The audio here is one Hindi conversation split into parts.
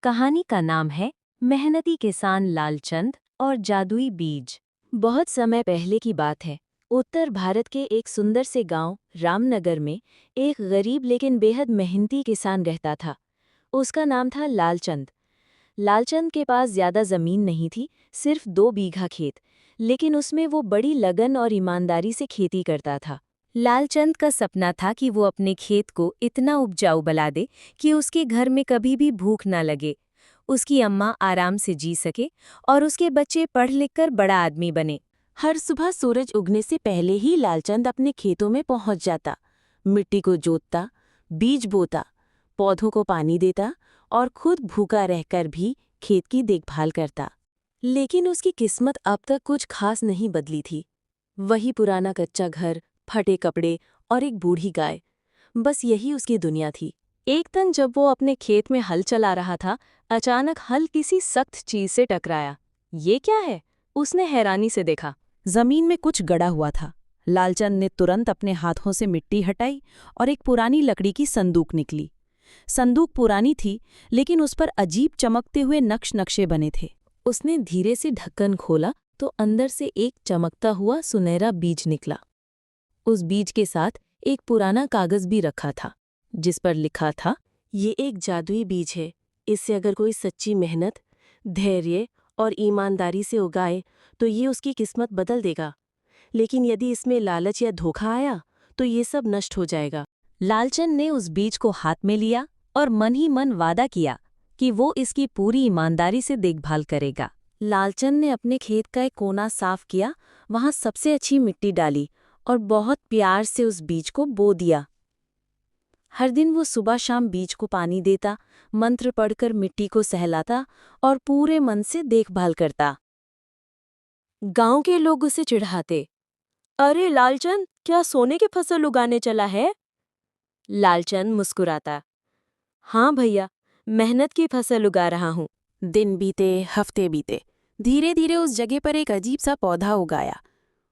कहानी का नाम है मेहनती किसान लालचंद और जादुई बीज। बहुत समय पहले की बात है। उत्तर भारत के एक सुंदर से गांव रामनगर में एक गरीब लेकिन बेहद मेहनती किसान रहता था। उसका नाम था लालचंद। लालचंद के पास ज्यादा जमीन नहीं थी, सिर्फ 2 बीघा खेत, लेकिन उसमें वो बड़ी लगन और ईमानदारी से खेती करता था। लालचंद का सपना था कि वो अपने खेत को इतना उपजाऊ बना दे कि उसके घर में कभी भी भूख ना लगे, उसकी अम्मा आराम से जी सके और उसके बच्चे पढ़ लिख कर बड़ा आदमी बने। हर सुबह सूरज उगने से पहले ही लालचंद अपने खेतों में पहुंच जाता, मिट्टी को जोतता, बीज बोता, पौधों को पानी देता और खुद भूखा रहकर भी खेत की देखभाल करता। लेकिन उसकी किस्मत अब तक कुछ खास नहीं बदली थी। वही पुराना कच्चा घर, फटे कपड़े और एक बूढ़ी गाय, बस यही उसकी दुनिया थी। एक दिन जब वो अपने खेत में हल चला रहा था, अचानक हल किसी सख्त चीज से टकराया। ये क्या है? उसने हैरानी से देखा। जमीन में कुछ गड़ा हुआ था। लालचंद ने तुरंत अपने हाथों से मिट्टी हटाई और एक पुरानी लकड़ी की संदूक निकली। संदूक पुरानी थी, लेकिन उस पर अजीब चमकते हुए नक्श नक्शे बने थे। उसने धीरे से ढक्कन खोला तो अंदर से एक चमकता हुआ सुनहरा बीज निकला। उस बीज के साथ एक पुराना कागज भी रखा था, जिस पर लिखा था, ये एक जादुई बीज है। इससे अगर कोई सच्ची मेहनत, धैर्य और ईमानदारी से उगाए तो ये उसकी किस्मत बदल देगा। लेकिन यदि इसमें लालच या धोखा आया तो ये सब नष्ट हो जाएगा। लालचंद ने उस बीज को हाथ में लिया और मन ही मन वादा किया कि वो इसकी पूरी ईमानदारी से देखभाल करेगा। लालचंद ने अपने खेत का एक कोना साफ किया, वहां सबसे अच्छी मिट्टी डाली और बहुत प्यार से उस बीज को बो दिया। हर दिन वो सुबह शाम बीज को पानी देता, मंत्र पढ़कर मिट्टी को सहलाता और पूरे मन से देखभाल करता। गांव के लोग उसे चिढ़ाते, अरे लालचंद, क्या सोने की फसल उगाने चला है? लालचंद मुस्कुराता, हाँ भैया, मेहनत की फसल उगा रहा हूँ। दिन बीते, हफ्ते बीते, धीरे धीरे उस जगह पर एक अजीब सा पौधा उगाया।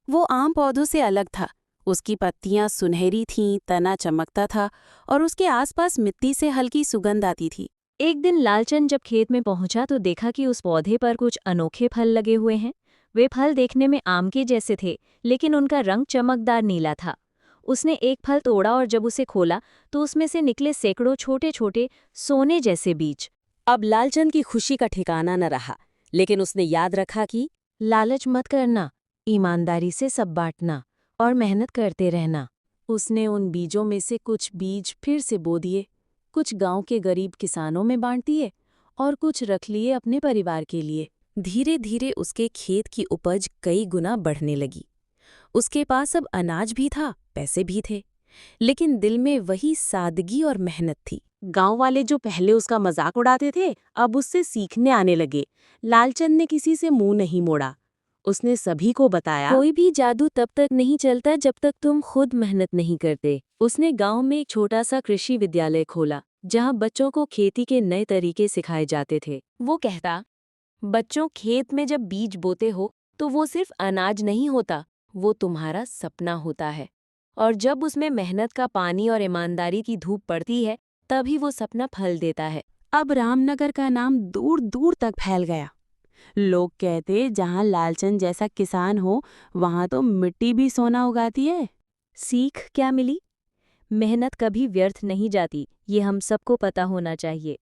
वो आम पौधों से अलग था। उसकी पत्तियां सुनहरी थीं, तना चमकता था और उसके आसपास मिट्टी से हल्की सुगंध आती थी। एक दिन लालचंद जब खेत में पहुंचा तो देखा कि उस पौधे पर कुछ अनोखे फल लगे हुए हैं। वे फल देखने में आम के जैसे थे, लेकिन उनका रंग चमकदार नीला था। उसने एक फल तोड़ा और जब उसे खोला तो उसमें से निकले सैकड़ों छोटे छोटे सोने जैसे बीज। अब लालचंद की खुशी का ठिकाना न रहा, लेकिन उसने याद रखा कि लालच मत करना, ईमानदारी से सब बांटना और मेहनत करते रहना। उसने उन बीजों में से कुछ बीज फिर से बो दिए, कुछ गांव के गरीब किसानों में बांट दिए और कुछ रख लिए अपने परिवार के लिए। धीरे धीरे उसके खेत की उपज कई गुना बढ़ने लगी। उसके पास अब अनाज भी था, पैसे भी थे, लेकिन दिल में वही सादगी और मेहनत थी। गांव वाले जो पहले उसका मजाक उड़ाते थे, अब उससे सीखने आने लगे। लालचंद ने किसी से मुंह नहीं मोड़ा। उसने सभी को बताया, कोई भी जादू तब तक नहीं चलता जब तक तुम खुद मेहनत नहीं करते। उसने गांव में एक छोटा सा कृषि विद्यालय खोला, जहां बच्चों को खेती के नए तरीके सिखाए जाते थे। वो कहता, बच्चों, खेत में जब बीज बोते हो तो वो सिर्फ अनाज नहीं होता, वो तुम्हारा सपना होता है। और जब उसमें मेहनत का पानी और ईमानदारी की धूप पड़ती है, तभी वो सपना फल देता है। अब रामनगर का नाम दूर दूर तक फैल गया। लोग कहते, जहाँ लालचंद जैसा किसान हो, वहाँ तो मिट्टी भी सोना उगाती है। सीख क्या मिली? मेहनत कभी व्यर्थ नहीं जाती, ये हम सबको पता होना चाहिए।